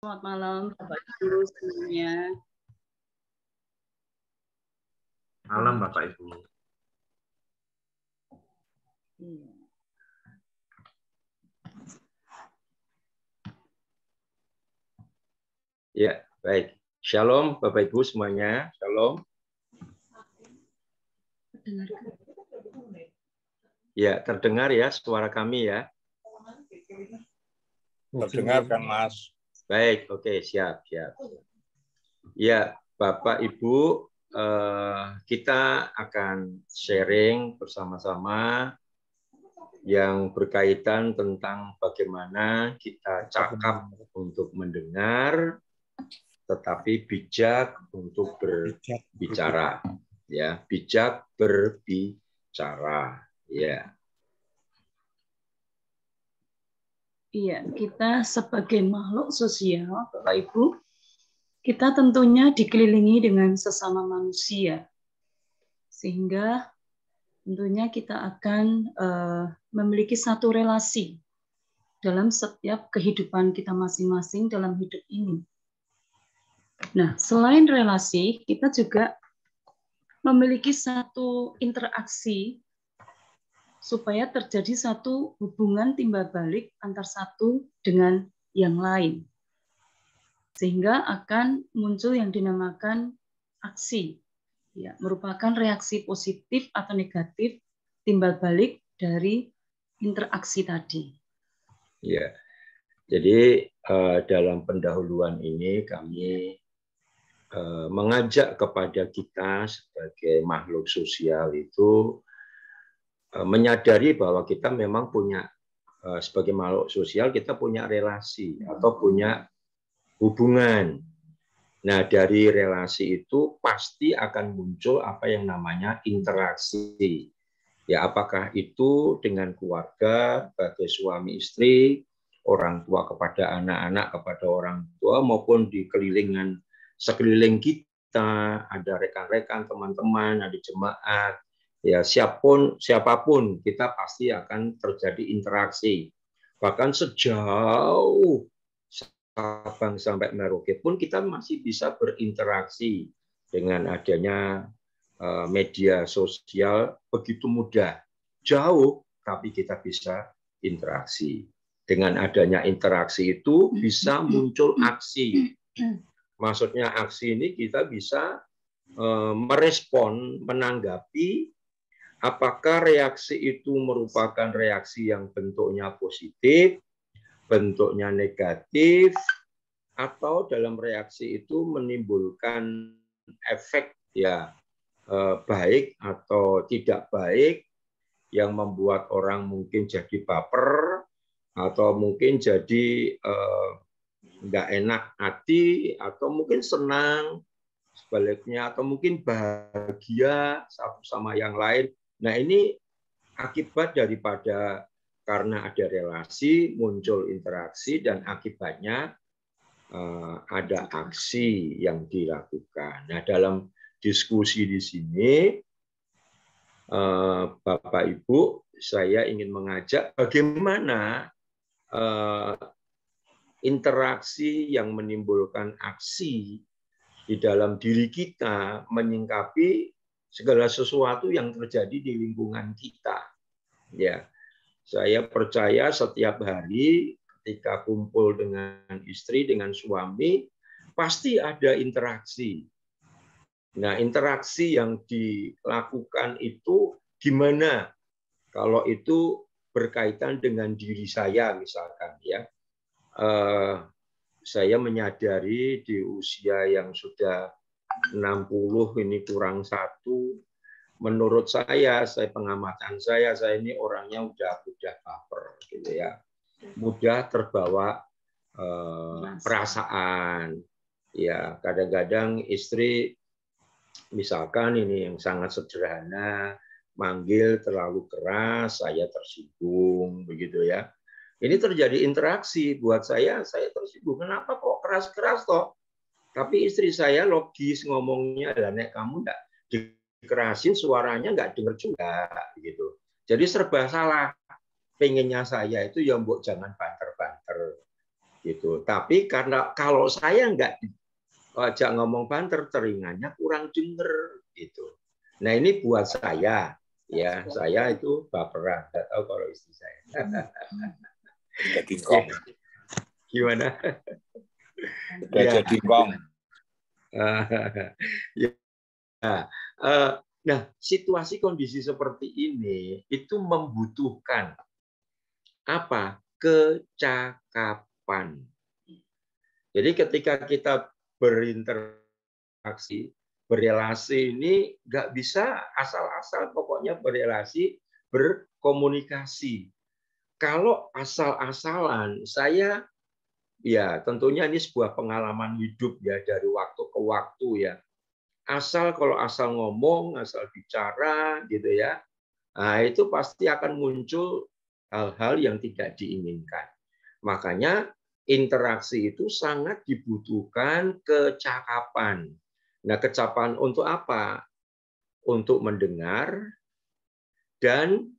Selamat malam, Bapak Ibu semuanya. Malam, Bapak Ibu. Ya, baik. Shalom, Bapak Ibu semuanya. Shalom. Ya, terdengar ya suara kami ya. Terdengar kan, Mas? Baik, oke, siap. Ya, Bapak Ibu, kita akan sharing bersama-sama yang berkaitan tentang bagaimana kita cakap untuk mendengar, tetapi bijak untuk berbicara. Ya, bijak berbicara. Ya. Iya, kita sebagai makhluk sosial, Bapak Ibu, kita tentunya dikelilingi dengan sesama manusia. Sehingga tentunya kita akan memiliki satu relasi dalam setiap kehidupan kita masing-masing dalam hidup ini. Nah, selain relasi, kita juga memiliki satu interaksi supaya terjadi satu hubungan timbal balik antar satu dengan yang lain. Sehingga akan muncul yang dinamakan aksi. Ya, merupakan reaksi positif atau negatif timbal balik dari interaksi tadi. Ya. Jadi dalam pendahuluan ini kami mengajak kepada kita sebagai makhluk sosial itu menyadari bahwa kita memang punya sebagai makhluk sosial kita punya relasi atau punya hubungan. Nah, dari relasi itu pasti akan muncul apa yang namanya interaksi. Ya, apakah itu dengan keluarga, sebagai suami istri, orang tua kepada anak-anak, kepada orang tua, maupun di sekeliling kita, ada rekan-rekan, teman-teman, ada jemaat, ya siapapun kita pasti akan terjadi interaksi. Bahkan sejauh Sabang sampai Merauke pun kita masih bisa berinteraksi dengan adanya media sosial begitu mudah. Jauh, tapi kita bisa interaksi. Dengan adanya interaksi itu bisa muncul aksi. Maksudnya aksi ini kita bisa merespon, menanggapi apakah reaksi itu merupakan reaksi yang bentuknya positif, bentuknya negatif, atau dalam reaksi itu menimbulkan efek ya baik atau tidak baik yang membuat orang mungkin jadi baper atau mungkin jadi nggak enak hati atau mungkin senang sebaliknya atau mungkin bahagia satu sama yang lain. Nah, ini akibat daripada karena ada relasi muncul interaksi dan akibatnya ada aksi yang dilakukan. Nah, dalam diskusi di sini Bapak Ibu, saya ingin mengajak bagaimana interaksi yang menimbulkan aksi di dalam diri kita menyingkapi segala sesuatu yang terjadi di lingkungan kita. Ya, saya percaya setiap hari ketika kumpul dengan istri, dengan suami, pasti ada interaksi. Nah, interaksi yang dilakukan itu gimana? Kalau itu berkaitan dengan diri saya, misalkan ya, saya menyadari di usia yang sudah 60 ini kurang satu. Menurut saya pengamatan saya ini orangnya udah baper, gitu ya, mudah terbawa perasaan. Ya, kadang-kadang istri misalkan ini yang sangat sederhana, manggil terlalu keras, saya tersinggung, begitu ya. Ini terjadi interaksi buat saya tersinggung. Kenapa kok keras-keras toh? Tapi istri saya logis ngomongnya, lah nek kamu enggak dikerasin suaranya enggak dengar juga, begitu. Jadi serba salah. Pengennya saya itu ya mbok jangan banter-banter. gitu. Tapi karena kalau saya nggak ajak ngomong banter, telinganya kurang denger gitu. Nah ini buat saya, ya saya itu baperan, nggak tahu kalau istri saya. Jadi kong. Gimana? Jadi kong. Nah, situasi kondisi seperti ini itu membutuhkan apa? Kecakapan. Jadi ketika kita berinteraksi, berrelasi ini nggak bisa asal-asal, pokoknya berrelasi, berkomunikasi. Kalau asal-asalan, saya ya tentunya ini sebuah pengalaman hidup ya dari waktu ke waktu ya. Kalau asal ngomong, asal bicara gitu ya, nah itu pasti akan muncul hal-hal yang tidak diinginkan. Makanya interaksi itu sangat dibutuhkan kecakapan. Nah, kecakapan untuk apa? Untuk mendengar dan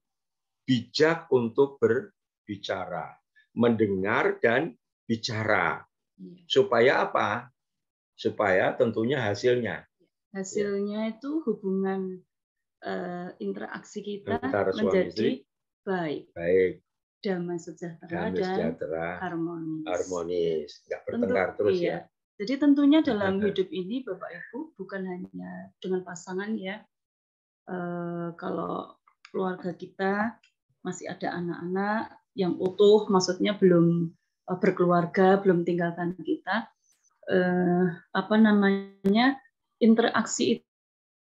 bijak untuk berbicara. Mendengar dan bicara. Supaya apa? Supaya tentunya hasilnya. Hasilnya itu hubungan interaksi kita antara suami menjadi istri baik, damai sejahtera dan harmonis. Nggak bertengkar terus iya. ya. Jadi tentunya dalam hidup ini Bapak Ibu bukan hanya dengan pasangan ya. Kalau keluarga kita masih ada anak-anak yang utuh, maksudnya belum berkeluarga, belum tinggalkan kita, interaksi itu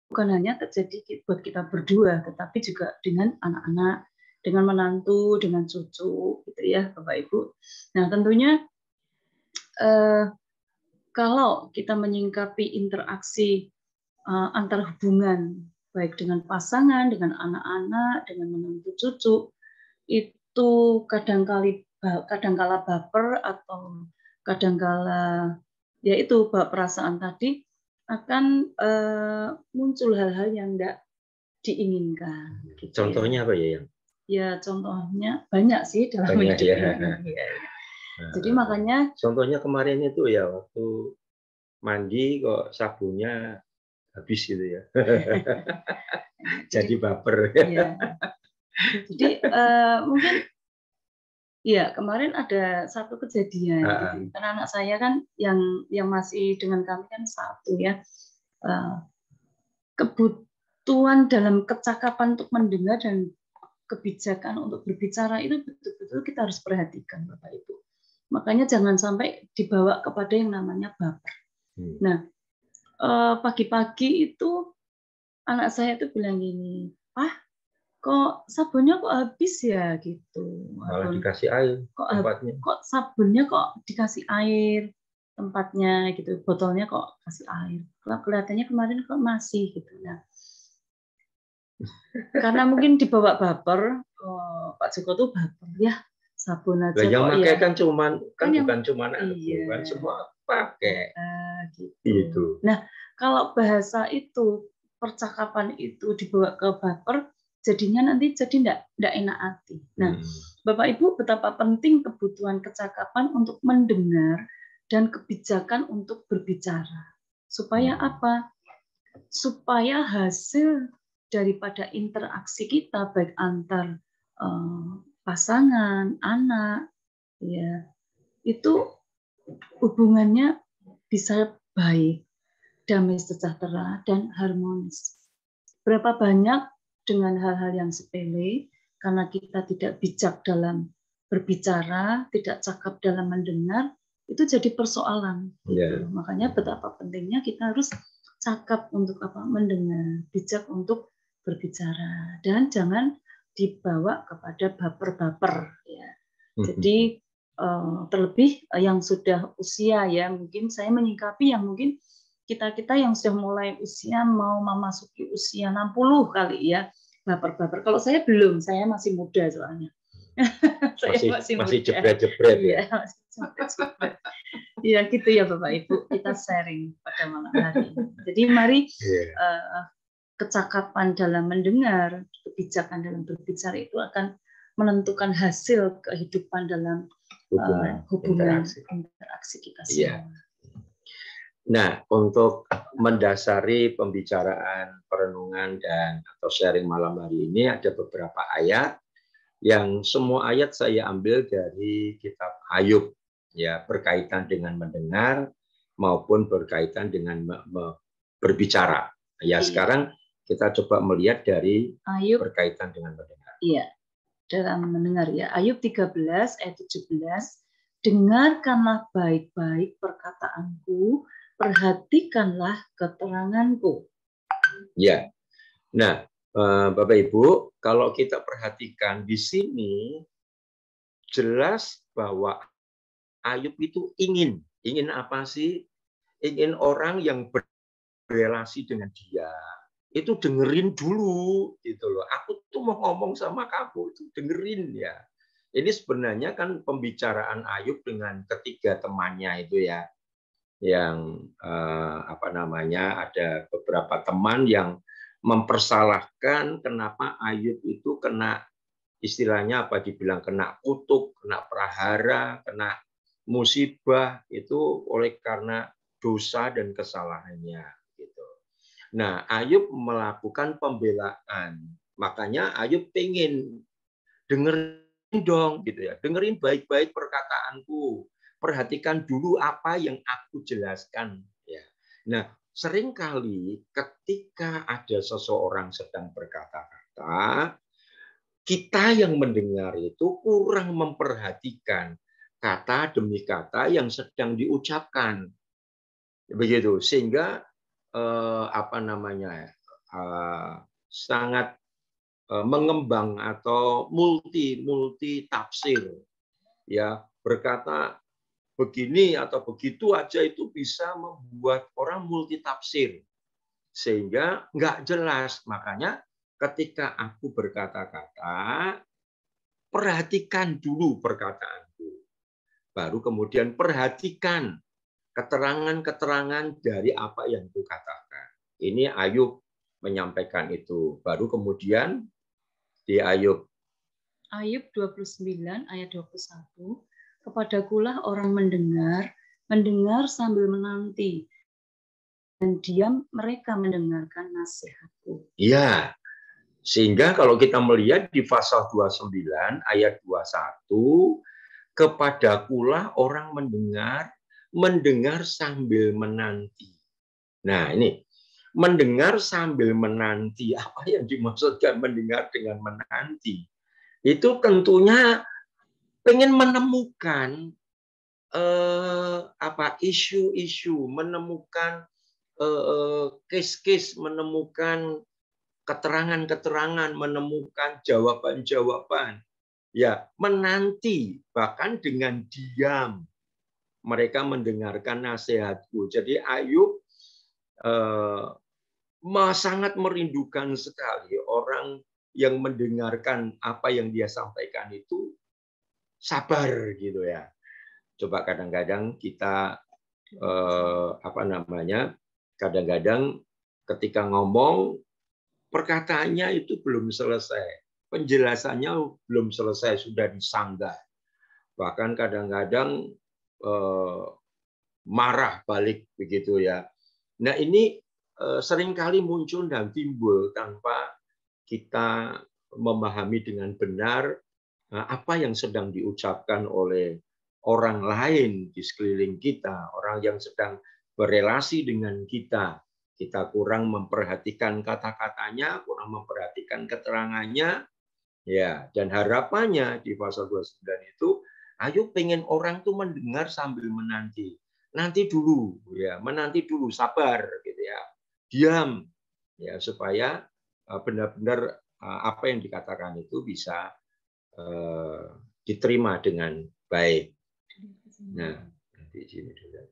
bukan hanya terjadi buat kita berdua, tetapi juga dengan anak-anak, dengan menantu, dengan cucu, gitu ya, Bapak Ibu. Nah, tentunya kalau kita menyingkapi interaksi antar hubungan, baik dengan pasangan, dengan anak-anak, dengan menantu cucu, itu kadangkala baper atau kadangkala ya itu perasaan tadi akan muncul hal-hal yang tidak diinginkan. Gitu contohnya apa ya yang? Ya contohnya banyak sih dalam hidup ini. Ya. Jadi makanya. Contohnya kemarin itu ya waktu mandi kok sabunnya habis gitu ya. Jadi baper. Ya. Jadi mungkin ya kemarin ada satu kejadian. Gitu. Karena anak saya kan yang masih dengan kami kan satu ya. Kebutuhan dalam kecakapan untuk mendengar dan kebijakan untuk berbicara itu betul-betul kita harus perhatikan Bapak Ibu. Makanya jangan sampai dibawa kepada yang namanya baper. Nah, pagi-pagi itu anak saya itu bilang gini, "Pah, kok sabunnya kok habis ya?" gitu. Malah dikasih air tempatnya. Kok sabunnya kok dikasih air tempatnya gitu, botolnya kok kasih air. Kelihatannya kemarin kok masih gitu. Nah, karena mungkin dibawa baper, Pak Joko tuh baper ya sabun aja yang kok pakai ya. kan bukan cuman iya. kan semua pakai. Gitu. Nah, kalau bahasa itu percakapan itu dibawa ke baper, jadinya nanti jadi enggak enak hati. Nah, Bapak Ibu betapa penting kebutuhan kecakapan untuk mendengar dan kebijakan untuk berbicara. Supaya apa? Supaya hasil daripada interaksi kita baik antar pasangan, anak, ya itu hubungannya bisa baik, damai sejahtera dan harmonis. Berapa banyak dengan hal-hal yang sepele karena kita tidak bijak dalam berbicara, tidak cakap dalam mendengar, itu jadi persoalan. Gitu. Makanya betapa pentingnya kita harus cakap untuk apa? Mendengar, bijak untuk berbicara, dan jangan dibawa kepada baper-baper. Ya. Jadi terlebih yang sudah usia ya, mungkin saya menyikapi yang mungkin kita yang sudah mulai usia mau memasuki usia 60 kali ya, baper-baper. Kalau saya belum, saya masih muda soalnya. Saya masih jebret-jebret ya. Ya gitu ya Bapak Ibu, kita sharing pada malam hari ini. Jadi mari kecakapan dalam mendengar, kebijakan dalam berbicara itu akan menentukan hasil kehidupan dalam hubungan interaksi kita semua. Iya. Nah, untuk mendasari pembicaraan perenungan dan atau sharing malam hari ini ada beberapa ayat yang semua ayat saya ambil dari kitab Ayub, ya, berkaitan dengan mendengar maupun berkaitan dengan berbicara. Ya, sekarang kita coba melihat dari Ayub berkaitan dengan mendengar. Iya, dalam mendengar ya. Ayub 13 ayat 17, dengarkanlah baik-baik perkataanku, perhatikanlah keteranganku. Ya. Nah, Bapak Ibu, kalau kita perhatikan di sini jelas bahwa Ayub itu ingin apa sih? Ingin orang yang berrelasi dengan dia itu dengerin dulu gitu loh. Aku tuh mau ngomong sama kamu, itu dengerin ya. Ini sebenarnya kan pembicaraan Ayub dengan ketiga temannya itu ya, yang ada beberapa teman yang mempersalahkan kenapa Ayub itu kena, istilahnya apa, dibilang kena kutuk, kena prahara, kena musibah itu oleh karena dosa dan kesalahannya gitu. Nah, Ayub melakukan pembelaan. Makanya Ayub pengen dengerin dong gitu ya. Dengerin baik-baik perkataanku. Perhatikan dulu apa yang aku jelaskan ya. Nah, seringkali ketika ada seseorang sedang berkata-kata, kita yang mendengar itu kurang memperhatikan kata demi kata yang sedang diucapkan. Begitu, sehingga sangat mengembang atau multi tafsir. Ya, berkata begini atau begitu aja itu bisa membuat orang multi tafsir. Sehingga nggak jelas. Makanya ketika aku berkata-kata, perhatikan dulu perkataanku. Baru kemudian perhatikan keterangan-keterangan dari apa yang kukatakan. Ini Ayub menyampaikan itu. Baru kemudian di Ayub 29 ayat 21, kepadakulah orang mendengar sambil menanti, dan diam mereka mendengarkan nasihatku. Iya. Sehingga kalau kita melihat di pasal 29 ayat 21, kepadakulah orang mendengar sambil menanti. Nah, ini mendengar sambil menanti. Apa yang dimaksudkan mendengar dengan menanti? Itu tentunya pengen menemukan isu-isu, menemukan case-case, menemukan keterangan-keterangan, menemukan jawaban-jawaban. Ya, menanti, bahkan dengan diam mereka mendengarkan nasihatku. Jadi Ayub sangat merindukan sekali orang yang mendengarkan apa yang dia sampaikan itu sabar gitu ya. Coba kadang-kadang kita kadang-kadang ketika ngomong perkataannya itu belum selesai, penjelasannya belum selesai, sudah disanggah. Bahkan kadang-kadang marah balik begitu ya. Nah, ini seringkali muncul dan timbul tanpa kita memahami dengan benar apa yang sedang diucapkan oleh orang lain di sekeliling kita, orang yang sedang berelasi dengan kita. Kita kurang memperhatikan kata-katanya, kurang memperhatikan keterangannya, ya. Dan harapannya di pasal 29 itu, Ayub pengen orang tuh mendengar sambil menanti. Nanti dulu, ya, menanti dulu, sabar, gitu ya, diam, ya, supaya benar-benar apa yang dikatakan itu bisa diterima dengan baik. Nah, di sini dulu.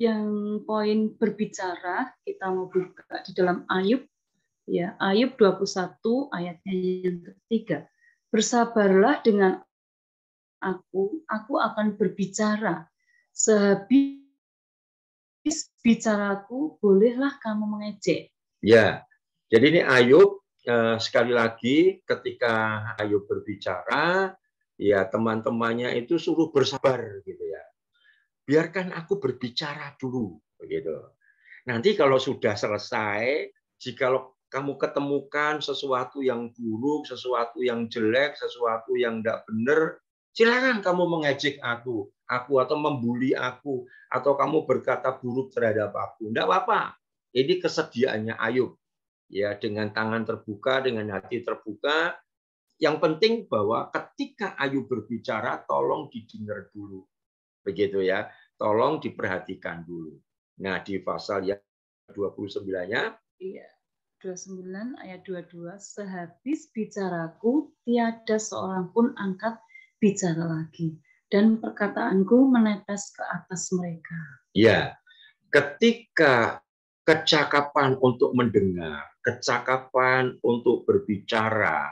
Yang poin berbicara kita mau buka di dalam Ayub, ya, Ayub 21 ayatnya yang ketiga. Bersabarlah dengan aku akan berbicara. Sehabis bicaraku, bolehlah kamu mengejek. Ya, jadi ini Ayub sekali lagi ketika Ayub berbicara, ya teman-temannya itu suruh bersabar gitu ya. Biarkan aku berbicara dulu begitu. Nanti kalau sudah selesai, jika kamu ketemukan sesuatu yang buruk, sesuatu yang jelek, sesuatu yang tidak benar, silakan kamu mengejek aku atau membuli aku, atau kamu berkata buruk terhadap aku. Tidak apa-apa. Ini kesediaannya Ayub. Ya, dengan tangan terbuka, dengan hati terbuka. Yang penting bahwa ketika Ayub berbicara, tolong didengar dulu. Begitu ya. Tolong diperhatikan dulu. Nah, di pasal yang 29-nya, iya, 29 ayat 22, sehabis bicaraku tiada seorang pun angkat bicara lagi, dan perkataanku menetes ke atas mereka. ya, ketika kecakapan untuk mendengar, kecakapan untuk berbicara,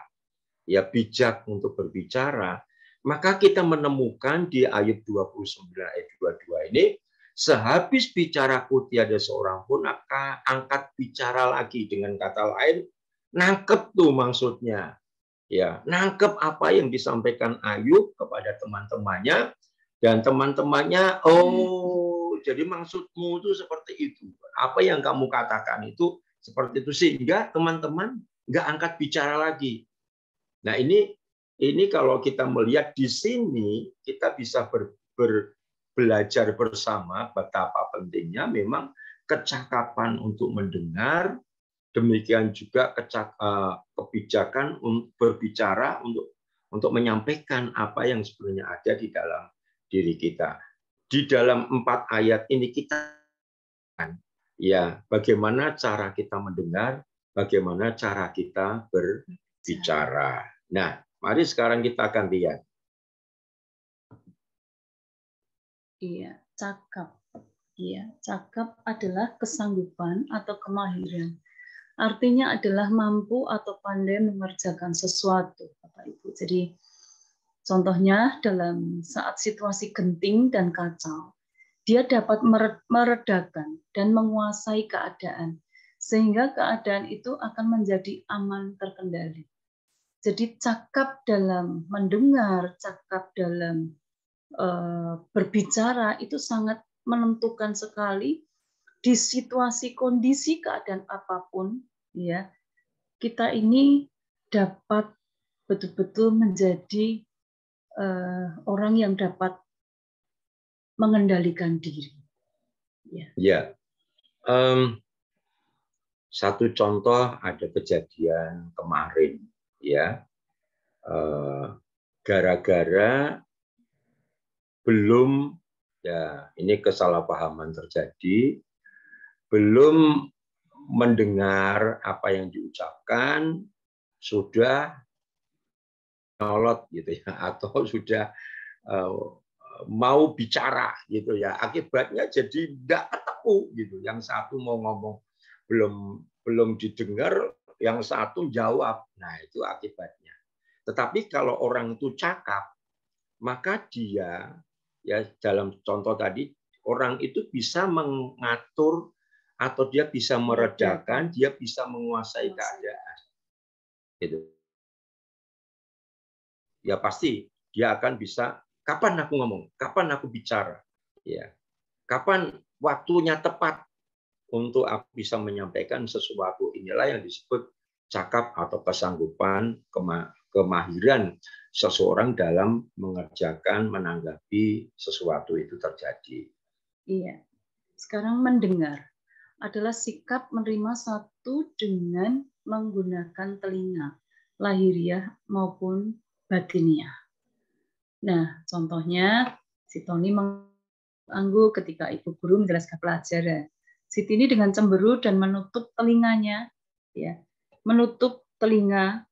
ya bijak untuk berbicara, maka kita menemukan di ayat 29 ayat 22 ini, sehabis bicaraku tiada seorang pun akan angkat bicara lagi. Dengan kata lain, nangkep tuh maksudnya. Ya, nangkep apa yang disampaikan Ayub kepada teman-temannya, dan teman-temannya, oh, jadi maksudmu itu seperti itu. Apa yang kamu katakan itu seperti itu, sehingga teman-teman nggak angkat bicara lagi. Nah, ini kalau kita melihat di sini, kita bisa belajar bersama betapa pentingnya memang kecakapan untuk mendengar, demikian juga kebijakan untuk berbicara, untuk menyampaikan apa yang sebenarnya ada di dalam diri kita. Di dalam 4 ayat ini kita ya bagaimana cara kita mendengar, bagaimana cara kita berbicara. Nah, mari sekarang kita akan lihat. Iya, cakap. Iya, cakap adalah kesanggupan atau kemahiran. Artinya adalah mampu atau pandai mengerjakan sesuatu, Bapak Ibu. Jadi contohnya dalam saat situasi genting dan kacau, dia dapat meredakan dan menguasai keadaan, sehingga keadaan itu akan menjadi aman terkendali. Jadi cakap dalam mendengar, cakap dalam berbicara itu sangat menentukan sekali di situasi kondisi keadaan apapun, ya, kita ini dapat betul-betul menjadi orang yang dapat mengendalikan diri. Ya, satu contoh ada kejadian kemarin, ya, gara-gara belum, ya, ini kesalahpahaman terjadi, belum mendengar apa yang diucapkan, sudah nyolot gitu ya, atau sudah mau bicara gitu ya, akibatnya jadi tidak ketemu gitu. Yang satu mau ngomong belum didengar, yang satu jawab. Nah, itu akibatnya. Tetapi kalau orang itu cakap, maka dia, ya, dalam contoh tadi, orang itu bisa mengatur atau dia bisa meredakan, dia bisa menguasai keadaan. Gitu. Ya pasti dia akan bisa, kapan aku ngomong, kapan aku bicara, ya, kapan waktunya tepat untuk aku bisa menyampaikan sesuatu. Inilah yang disebut cakap atau kesanggupan, kemahiran seseorang dalam mengerjakan, menanggapi sesuatu itu terjadi. Iya. Sekarang mendengar adalah sikap menerima satu dengan menggunakan telinga, lahiriah maupun batiniah. Nah, contohnya si Tony mengganggu ketika ibu guru menjelaskan pelajaran. Si Tini dengan cemberut dan menutup telinganya, ya, menutup telinganya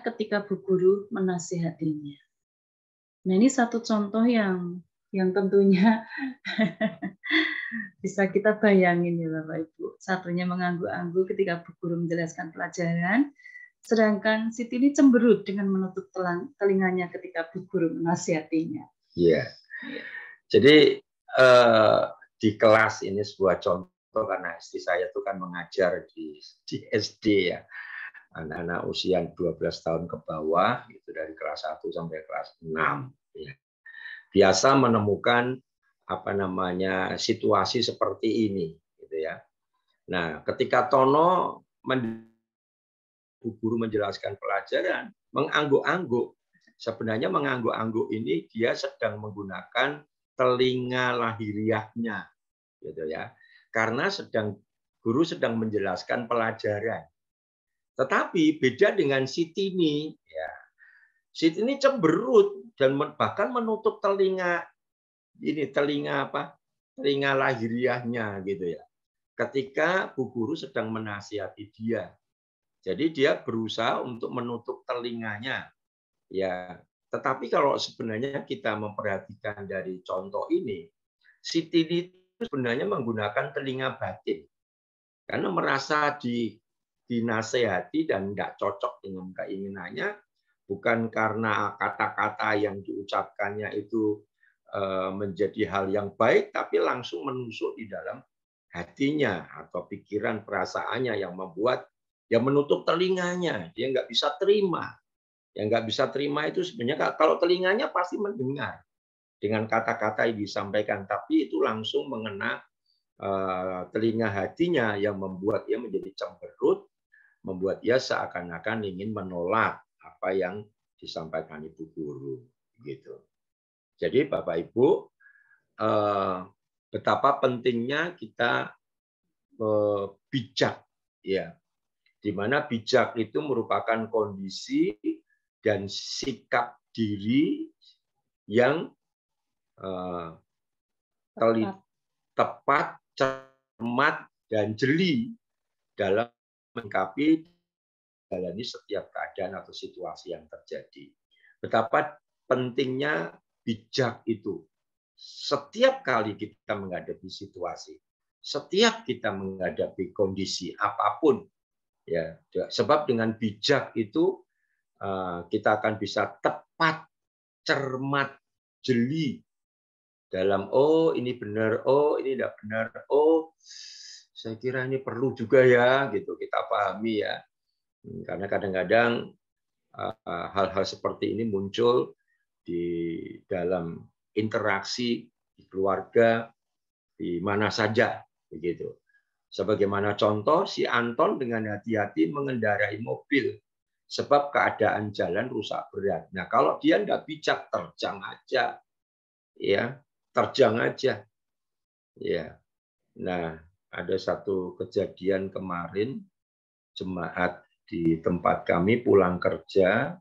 ketika bu guru menasihatinya. Nah, ini satu contoh yang tentunya bisa kita bayangin ya Bapak Ibu. Satunya mengangguk-angguk ketika bu guru menjelaskan pelajaran, sedangkan Siti ini cemberut dengan menutup telinganya ketika bu guru menasihatinya. Iya. Jadi di kelas ini sebuah contoh, karena istri saya itu kan mengajar di SD ya. anak-anak usia 12 tahun ke bawah, itu dari kelas 1 sampai kelas 6. Ya. Biasa menemukan situasi seperti ini, gitu ya. Nah, ketika Tono guru menjelaskan pelajaran, mengangguk-angguk. Sebenarnya mengangguk-angguk ini dia sedang menggunakan telinga lahiriahnya, gitu ya. Karena guru sedang menjelaskan pelajaran. Tetapi beda dengan Sitini, ya. Sitini cemberut dan bahkan menutup telinga telinga lahiriahnya, gitu ya. Ketika Bu Guru sedang menasihati dia. Jadi dia berusaha untuk menutup telinganya. Ya, tetapi kalau sebenarnya kita memperhatikan dari contoh ini, Sitini itu sebenarnya menggunakan telinga batin. Karena merasa dinasehati dan nggak cocok dengan keinginannya, bukan karena kata-kata yang diucapkannya itu menjadi hal yang baik, tapi langsung menusuk di dalam hatinya atau pikiran perasaannya yang membuat dia menutup telinganya, dia nggak bisa terima. Yang nggak bisa terima itu sebenarnya kalau telinganya pasti mendengar dengan kata-kata yang disampaikan, tapi itu langsung mengena telinga hatinya yang membuat dia menjadi cemberut, membuat dia seakan-akan ingin menolak apa yang disampaikan Ibu Guru, gitu. Jadi Bapak Ibu, betapa pentingnya kita bijak, ya. Di mana bijak itu merupakan kondisi dan sikap diri yang tepat, cermat, dan jeli dalam menyikapi menjalani setiap keadaan atau situasi yang terjadi. Betapa pentingnya bijak itu. Setiap kali kita menghadapi situasi, setiap kita menghadapi kondisi apapun, ya, sebab dengan bijak itu kita akan bisa tepat, cermat, jeli dalam ini benar, ini tidak benar, saya kira ini perlu juga ya, gitu kita pahami ya. Karena kadang-kadang hal-hal seperti ini muncul di dalam interaksi di keluarga, di mana saja, begitu. Sebagaimana contoh, si Anton dengan hati-hati mengendarai mobil sebab keadaan jalan rusak berat. Nah, kalau dia nggak bijak, terjang aja, ya, terjang aja, ya. Nah, ada satu kejadian kemarin, jemaat di tempat kami pulang kerja,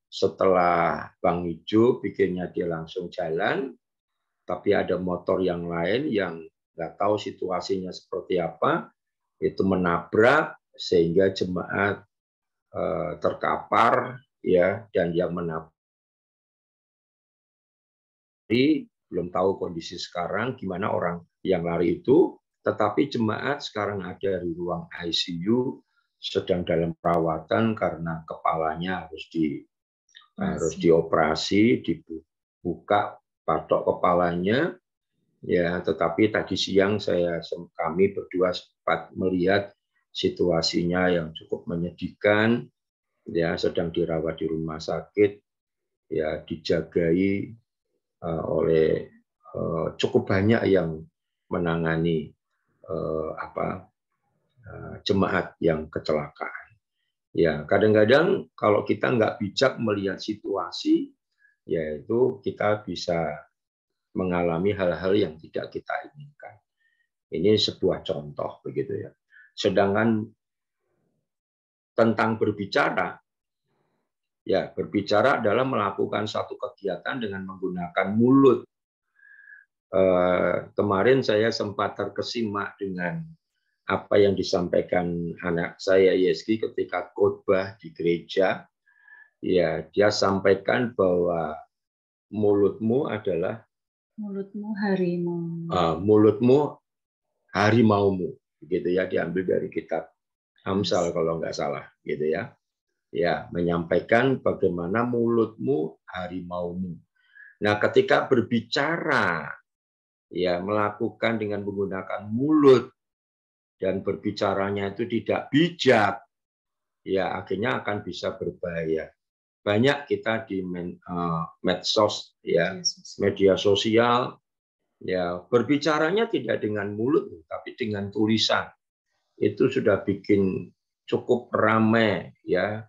setelah Bang Ijo bikinnya dia langsung jalan, tapi ada motor yang lain yang nggak tahu situasinya seperti apa, itu menabrak sehingga jemaat terkapar, ya, dan yang menabrak belum tahu kondisi sekarang gimana orang yang lari itu, tetapi jemaat sekarang ada di ruang ICU sedang dalam perawatan karena kepalanya harus dioperasi, dibuka patok kepalanya, ya. Tetapi tadi siang kami berdua sempat melihat situasinya yang cukup menyedihkan, ya, sedang dirawat di rumah sakit, ya, dijagai oleh cukup banyak yang menangani jemaat yang kecelakaan. Ya, kadang-kadang kalau kita nggak bijak melihat situasi, yaitu kita bisa mengalami hal-hal yang tidak kita inginkan. Ini sebuah contoh, begitu ya. Sedangkan tentang berbicara, ya, berbicara adalah melakukan satu kegiatan dengan menggunakan mulut. Kemarin saya sempat terkesima dengan apa yang disampaikan anak saya Yeski ketika khotbah di gereja. Ya, dia sampaikan bahwa mulutmu adalah harimau. Mulutmu harimaumu, gitu ya, diambil dari kitab Amsal kalau nggak salah, gitu ya. Ya, menyampaikan bagaimana mulutmu harimaumu. Nah, ketika berbicara, ya, melakukan dengan menggunakan mulut dan berbicaranya itu tidak bijak, ya akhirnya akan bisa berbahaya. Banyak kita di medsos, ya, media sosial, ya berbicaranya tidak dengan mulut, tapi dengan tulisan. Itu sudah bikin cukup ramai, ya,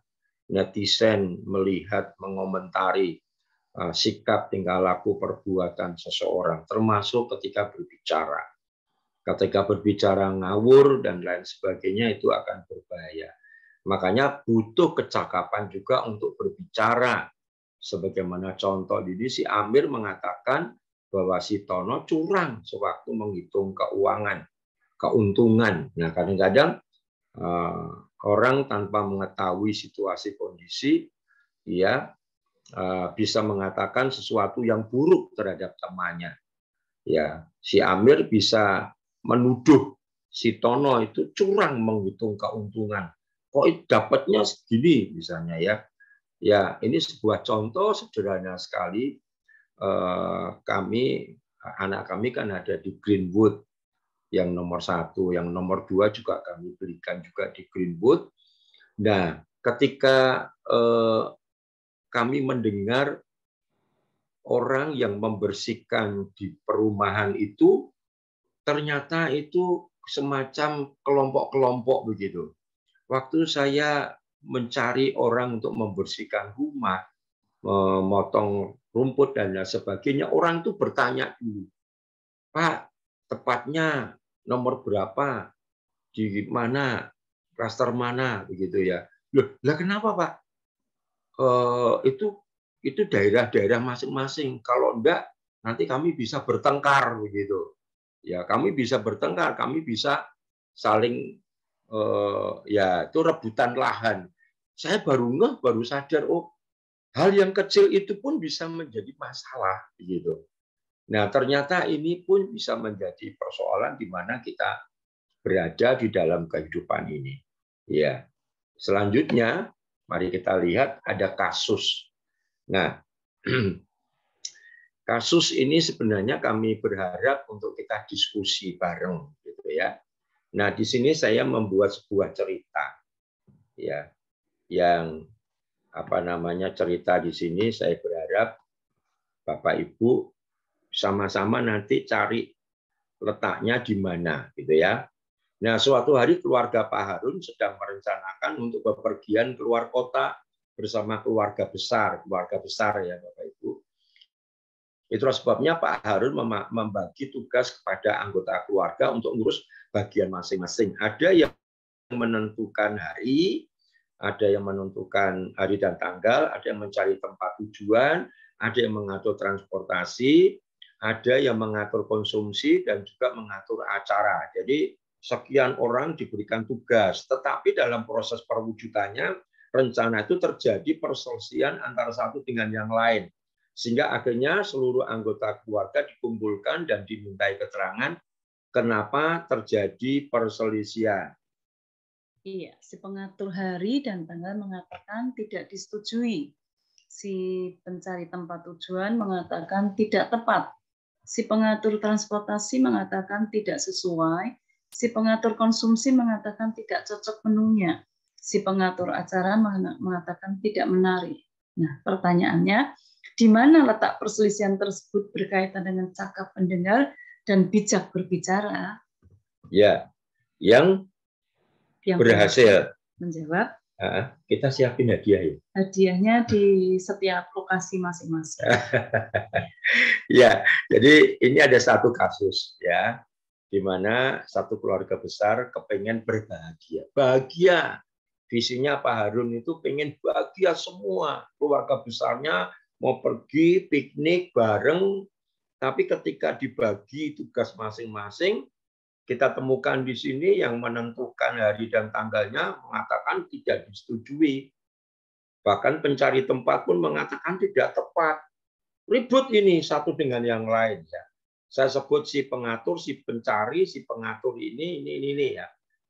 netizen melihat, mengomentari sikap, tingkah laku, perbuatan seseorang, termasuk ketika berbicara. Ketika berbicara ngawur dan lain sebagainya itu akan berbahaya. Makanya butuh kecakapan juga untuk berbicara. Sebagaimana contoh ini si Amir mengatakan bahwa si Tono curang sewaktu menghitung keuangan, keuntungan. Nah, kadang-kadang orang tanpa mengetahui situasi kondisi, dia bisa mengatakan sesuatu yang buruk terhadap temannya. Ya, si Amir bisa menuduh si Tono itu curang menghitung keuntungan. Kok dapatnya segini misalnya, ya. Ya, ini sebuah contoh sederhana sekali. Anak kami kan ada di Greenwood yang nomor 1, yang nomor 2 juga kami belikan juga di Greenwood. Nah, ketika kami mendengar orang yang membersihkan di perumahan itu, ternyata itu semacam kelompok-kelompok begitu. Waktu saya mencari orang untuk membersihkan rumah, memotong rumput dan lain sebagainya, orang itu bertanya dulu, Pak, tepatnya nomor berapa, di mana, klaster mana, begitu ya. Loh, lah kenapa Pak? Itu daerah-daerah masing-masing. Kalau enggak, nanti kami bisa bertengkar begitu. Ya, kami bisa bertengkar, kami bisa saling ya itu rebutan lahan. Saya baru sadar, oh hal yang kecil itu pun bisa menjadi masalah begitu. Nah, ternyata ini pun bisa menjadi persoalan di mana kita berada di dalam kehidupan ini. Ya. Selanjutnya, mari kita lihat ada kasus. Nah, kasus ini sebenarnya kami berharap untuk kita diskusi bareng, gitu ya. Nah, di sini saya membuat sebuah cerita, ya, yang cerita di sini saya berharap Bapak Ibu sama-sama nanti cari letaknya di mana, gitu ya. Nah, suatu hari keluarga Pak Harun sedang merencanakan untuk bepergian keluar kota bersama keluarga besar ya Bapak Ibu. Itulah sebabnya Pak Harun membagi tugas kepada anggota keluarga untuk ngurus bagian masing-masing. Ada yang menentukan hari, ada yang menentukan hari dan tanggal, ada yang mencari tempat tujuan, ada yang mengatur transportasi, ada yang mengatur konsumsi, dan juga mengatur acara. Jadi sekian orang diberikan tugas, tetapi dalam proses perwujudannya, rencana itu terjadi perselisihan antara satu dengan yang lain. Sehingga akhirnya seluruh anggota keluarga dikumpulkan dan dimintai keterangan kenapa terjadi perselisihan. Iya, si pengatur hari dan tanggal mengatakan tidak disetujui. Si pencari tempat tujuan mengatakan tidak tepat. Si pengatur transportasi mengatakan tidak sesuai. Si pengatur konsumsi mengatakan tidak cocok menunya. Si pengatur acara mengatakan tidak menarik. Nah, pertanyaannya, di mana letak perselisihan tersebut berkaitan dengan cakap mendengar dan bijak berbicara? Ya, yang berhasil menjawab. Kita siapin hadiah ya. Hadiahnya di setiap lokasi masing-masing. Ya, jadi ini ada satu kasus ya, di mana satu keluarga besar kepengen berbahagia. Bahagia. Visinya Pak Harun itu pengen bahagia semua. Keluarga besarnya mau pergi piknik bareng, tapi ketika dibagi tugas masing-masing, kita temukan di sini yang menentukan hari dan tanggalnya mengatakan tidak disetujui. Bahkan pencari tempat pun mengatakan tidak tepat. Ribut ini satu dengan yang lain ya. Saya sebut si pengatur, si pencari, si pengatur ini ya.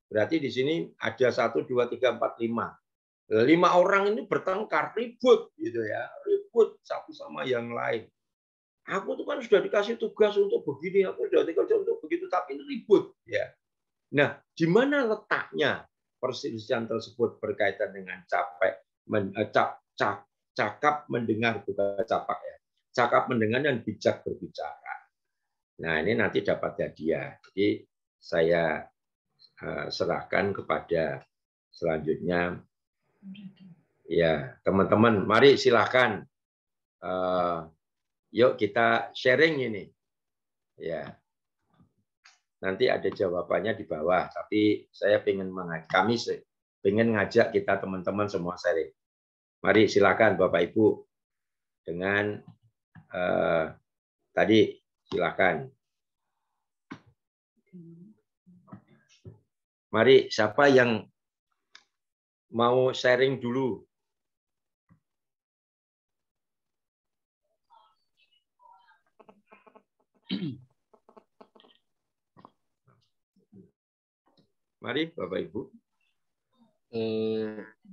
Berarti di sini ada 1, 2, 3, 4, 5. 5 orang ini bertengkar, ribut gitu ya. Ribut satu sama yang lain. Aku tuh kan sudah dikasih tugas untuk begini, aku sudah dikasih untuk begitu, tapi ini ribut ya. Nah, di mana letaknya perselisihan tersebut berkaitan dengan cakap mendengar, bukan capak ya. Cakap mendengar dan bijak berbicara. Nah, ini nanti dapat hadiah. Jadi saya serahkan kepada selanjutnya. Ya, teman-teman, mari silakan. Yuk kita sharing ini. Ya. Nanti ada jawabannya di bawah, tapi saya kami ingin ngajak kita teman-teman semua sharing. Mari silakan Bapak Ibu dengan tadi silakan. Mari siapa yang mau sharing dulu? Mari Bapak Ibu.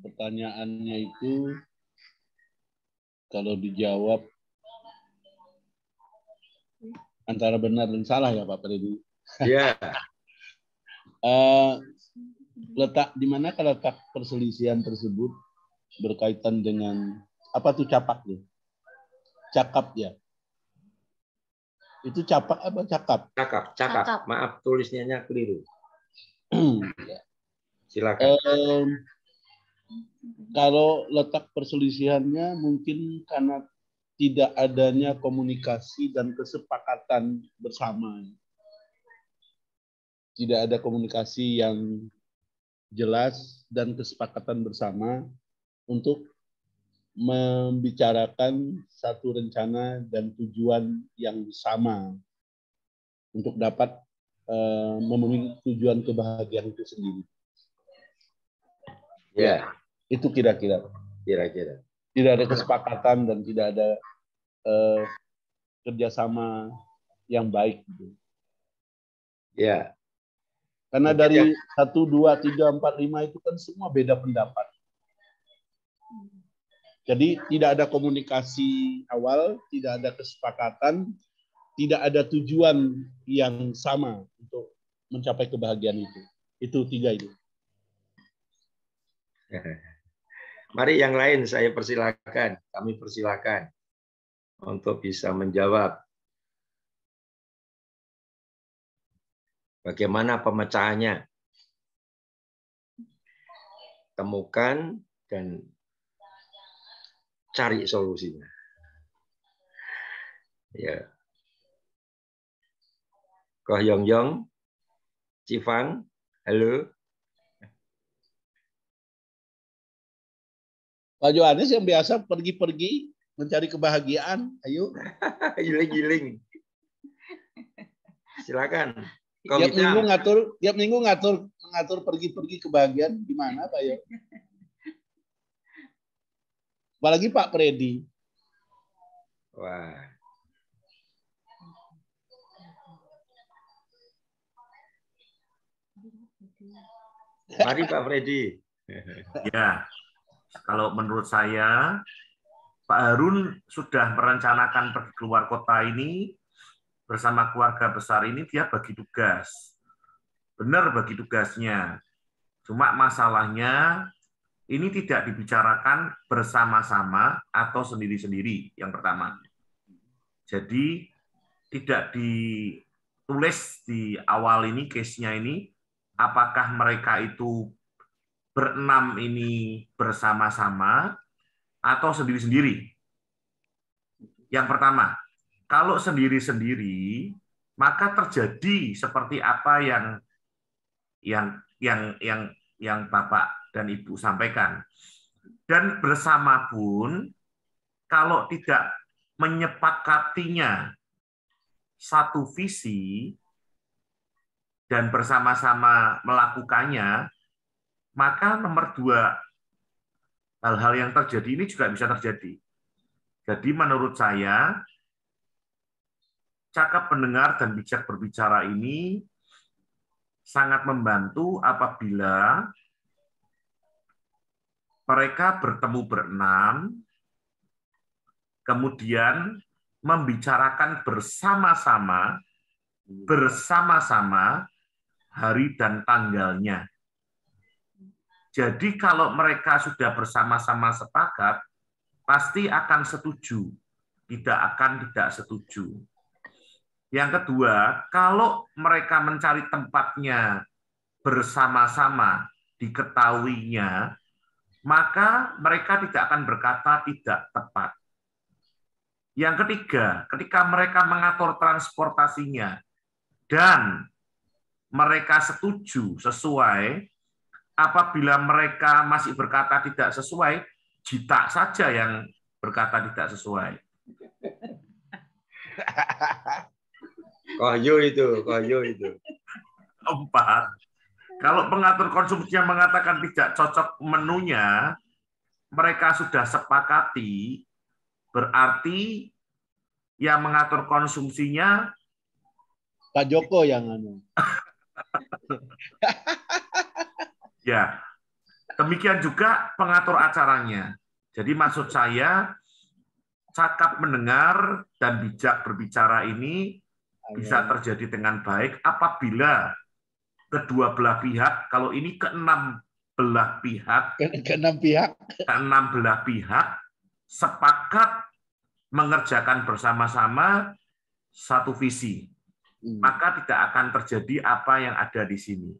Pertanyaannya itu kalau dijawab antara benar dan salah ya Pak Freddy. Ya. Di manakah letak perselisihan tersebut berkaitan dengan apa tuh capak ya? Cakap ya. Itu capak apa cakap? Cakap. Maaf tulisnya keliru. Silakan. Kalau letak perselisihannya mungkin karena tidak adanya komunikasi dan kesepakatan bersama. Tidak ada komunikasi yang jelas dan kesepakatan bersama untuk membicarakan satu rencana dan tujuan yang sama untuk dapat memenuhi tujuan kebahagiaan itu sendiri. Ya, itu kira-kira. Tidak ada kesepakatan dan tidak ada kerjasama yang baik. Ya. Karena dari 1, 2, 3, 4, 5 itu kan semua beda pendapat. Jadi tidak ada komunikasi awal, tidak ada kesepakatan, tidak ada tujuan yang sama untuk mencapai kebahagiaan itu. Itu 3 itu. Mari yang lain saya persilakan, kami persilakan untuk bisa menjawab. Bagaimana pemecahannya? Temukan dan cari solusinya. Ya. Koh Yong, Cifang, halo. Pak Johannes yang biasa pergi-pergi mencari kebahagiaan, ayo. Giling-giling. Silakan. Tiap minggu ngatur pergi-pergi kebahagiaan gimana Pak ya? Apalagi Pak Freddy. Wah. Mari Pak Freddy. Ya, kalau menurut saya Pak Harun sudah merencanakan pergi keluar kota ini bersama keluarga besar ini, dia bagi tugas. Benar bagi tugasnya. Cuma masalahnya ini tidak dibicarakan bersama-sama atau sendiri-sendiri yang pertama. Jadi tidak ditulis di awal ini case-nya ini apakah mereka itu berenam ini bersama-sama atau sendiri-sendiri. Yang pertama, kalau sendiri-sendiri maka terjadi seperti apa yang Bapak dan Ibu sampaikan. Dan bersama pun kalau tidak menyepakatinya satu visi dan bersama-sama melakukannya, maka nomor 2, hal-hal yang terjadi ini juga bisa terjadi. Jadi menurut saya, cakap mendengar dan bijak berbicara ini sangat membantu apabila mereka bertemu berenam, kemudian membicarakan bersama-sama hari dan tanggalnya. Jadi kalau mereka sudah bersama-sama sepakat, pasti akan setuju, tidak akan tidak setuju. Yang kedua, kalau mereka mencari tempatnya bersama-sama, diketahuinya, maka mereka tidak akan berkata tidak tepat. Yang ketiga, ketika mereka mengatur transportasinya dan mereka setuju sesuai, apabila mereka masih berkata tidak sesuai, Jita saja yang berkata tidak sesuai. Kohyo itu. 4, kalau pengatur konsumsinya mengatakan tidak cocok menunya, mereka sudah sepakati, berarti yang mengatur konsumsinya Pak Joko yang anu. ya. Demikian juga pengatur acaranya. Jadi maksud saya, cakap mendengar dan bijak berbicara ini bisa terjadi dengan baik apabila kedua belah pihak, kalau ini keenam belah pihak sepakat mengerjakan bersama-sama satu visi. Maka tidak akan terjadi apa yang ada di sini.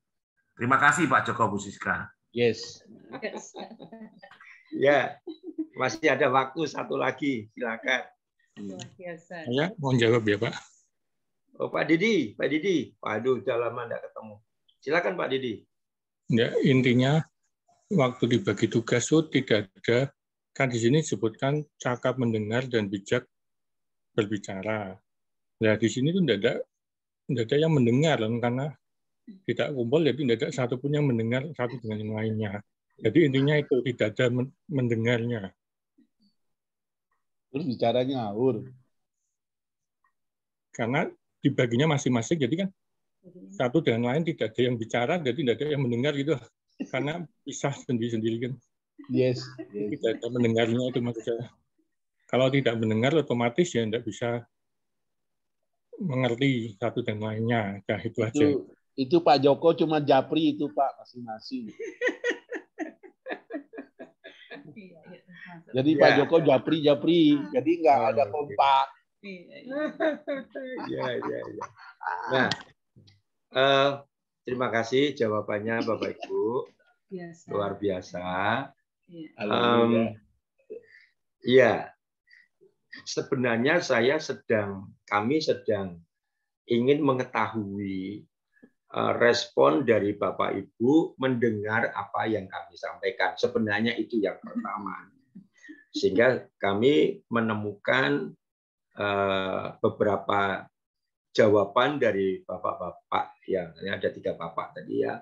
Terima kasih Pak Joko Bu Siska. Yes. Ya, masih ada waktu satu lagi, silakan. Saya mau jawab ya Pak. Oh Pak Didi. Waduh, udah lama nggak ketemu. Silakan Pak Didi. Ya, intinya waktu dibagi tugas itu tidak ada, kan di sini disebutkan cakap mendengar dan bijak berbicara. Nah di sini tuh tidak ada yang mendengar karena tidak kumpul, jadi tidak ada satupun yang mendengar satu dengan yang lainnya. Jadi intinya itu tidak ada mendengarnya. Terus bicaranya ngawur. Karena dibaginya masing-masing, jadi kan satu dengan lain tidak ada yang bicara, jadi tidak ada yang mendengar gitu. Karena pisah sendiri-sendiri kan. Yes. Tidak ada mendengarnya itu maksud saya. Kalau tidak mendengar otomatis ya tidak bisa mengerti satu dan lainnya. Nah, itu aja. Itu Pak Joko cuma japri itu Pak masing-masing. Jadi Pak Joko japri, jadi nggak ada kompak. Ya. Nah, terima kasih jawabannya Bapak Ibu. Luar biasa. Ya, sebenarnya kami sedang ingin mengetahui respon dari Bapak Ibu mendengar apa yang kami sampaikan. Sebenarnya itu yang pertama. Sehingga kami menemukan beberapa jawaban dari bapak-bapak yang ada 3 bapak tadi ya.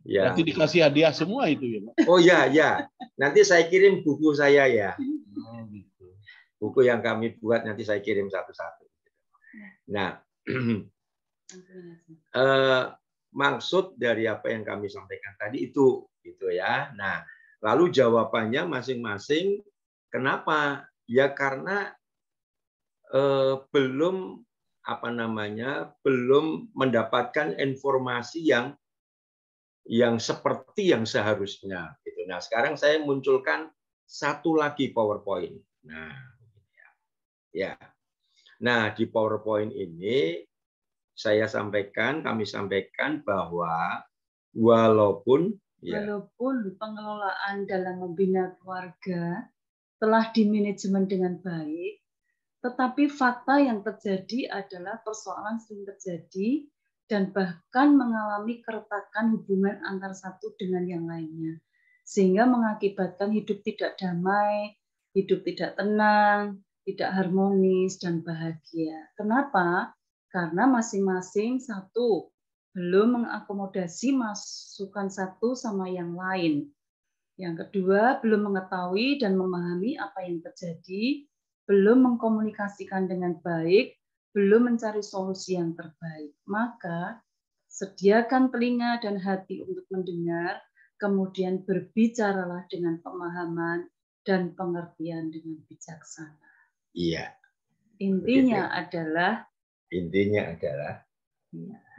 Nanti dikasih hadiah semua itu ya Pak? Oh ya. Nanti saya kirim buku saya ya. Buku yang kami buat nanti saya kirim satu-satu. Nah, maksud dari apa yang kami sampaikan tadi itu gitu ya. Nah, lalu jawabannya masing-masing kenapa? Ya karena belum mendapatkan informasi yang seperti yang seharusnya gitu. Nah, sekarang saya munculkan satu lagi PowerPoint. Nah, ya. Nah, di PowerPoint ini kami sampaikan bahwa walaupun pengelolaan dalam membina keluarga telah dimanajemen dengan baik, tetapi fakta yang terjadi adalah persoalan sering terjadi dan bahkan mengalami keretakan hubungan antar satu dengan yang lainnya, sehingga mengakibatkan hidup tidak damai, hidup tidak tenang, tidak harmonis dan bahagia. Kenapa? Karena masing-masing satu belum mengakomodasi masukan satu sama yang lain. Yang kedua, belum mengetahui dan memahami apa yang terjadi, belum mengkomunikasikan dengan baik, belum mencari solusi yang terbaik. Maka, sediakan telinga dan hati untuk mendengar, kemudian berbicaralah dengan pemahaman dan pengertian dengan bijaksana. Iya. Intinya adalah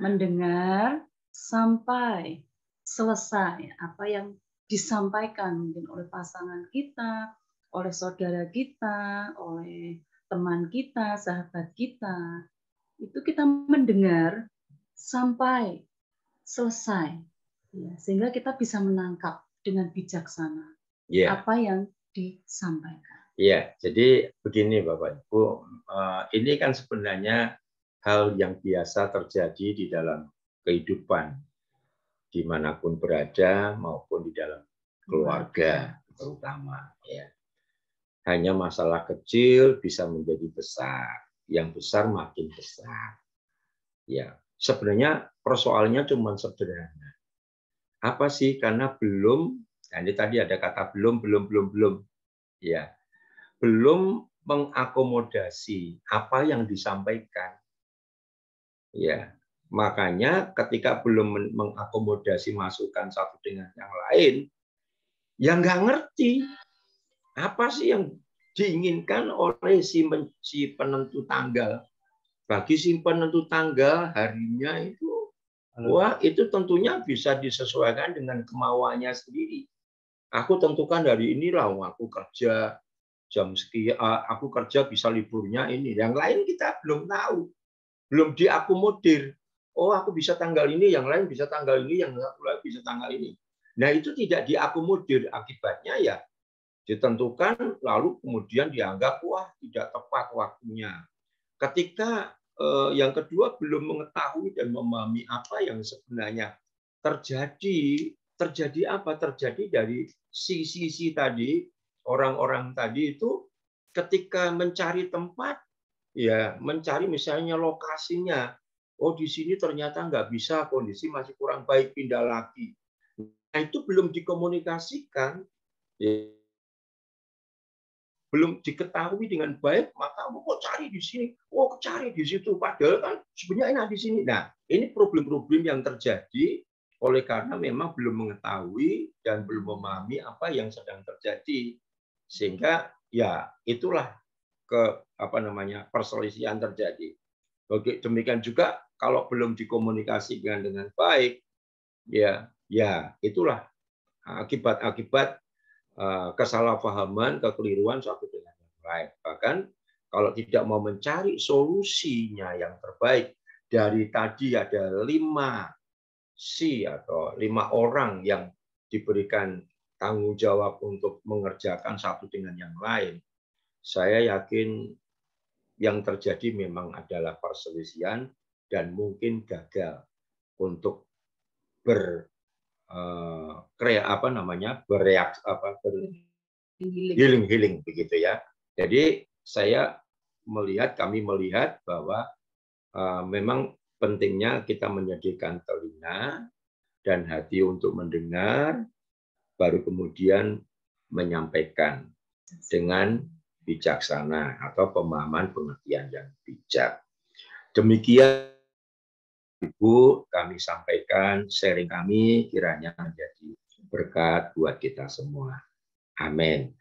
mendengar sampai selesai apa yang disampaikan mungkin oleh pasangan kita, oleh saudara kita, oleh teman kita, sahabat kita. Itu kita mendengar sampai selesai, ya, sehingga kita bisa menangkap dengan bijaksana apa yang disampaikan. Ya, jadi begini Bapak Ibu, ini kan sebenarnya hal yang biasa terjadi di dalam kehidupan, dimanapun berada maupun di dalam keluarga terutama. Ya. Hanya masalah kecil bisa menjadi besar, yang besar makin besar. Ya, sebenarnya persoalannya cuma sederhana. Apa sih? Karena belum, nah ini tadi ada kata belum. Ya, belum mengakomodasi apa yang disampaikan. Ya, makanya ketika belum mengakomodasi masukan satu dengan yang lain, ya nggak ngerti apa sih yang diinginkan oleh si penentu tanggal. Bagi si penentu tanggal harinya itu, wah itu tentunya bisa disesuaikan dengan kemauannya sendiri. Aku tentukan hari inilah aku kerja jam sekian, aku kerja bisa liburnya ini. Yang lain kita belum tahu, belum diakomodir. Oh, aku bisa tanggal ini, yang lain bisa tanggal ini, yang lain bisa tanggal ini. Nah, itu tidak diakomodir. Akibatnya ya ditentukan, lalu kemudian dianggap wah tidak tepat waktunya. Ketika yang kedua belum mengetahui dan memahami apa yang sebenarnya terjadi apa? Terjadi dari sisi tadi, orang-orang tadi itu ketika mencari tempat, ya mencari misalnya lokasinya, oh di sini ternyata nggak bisa, kondisi masih kurang baik, pindah lagi. Nah itu belum dikomunikasikan, belum diketahui dengan baik, maka kok cari di sini, cari di situ, padahal kan sebenarnya enak di sini. Nah ini problem-problem yang terjadi oleh karena memang belum mengetahui dan belum memahami apa yang sedang terjadi, sehingga ya itulah perselisihan terjadi. Oke, demikian juga kalau belum dikomunikasikan dengan baik, ya itulah akibat kesalahpahaman, kekeliruan satu dengan yang lain. Bahkan kalau tidak mau mencari solusinya yang terbaik, dari tadi ada 5 atau 5 orang yang diberikan tanggung jawab untuk mengerjakan satu dengan yang lain. Saya yakin yang terjadi memang adalah perselisihan dan mungkin gagal untuk healing begitu ya. Jadi kami melihat bahwa memang pentingnya kita menyediakan telinga dan hati untuk mendengar, baru kemudian menyampaikan dengan bijaksana atau pemahaman pengertian yang bijak. Demikian Ibu, kami sampaikan sharing kami kiranya menjadi berkat buat kita semua. Amin.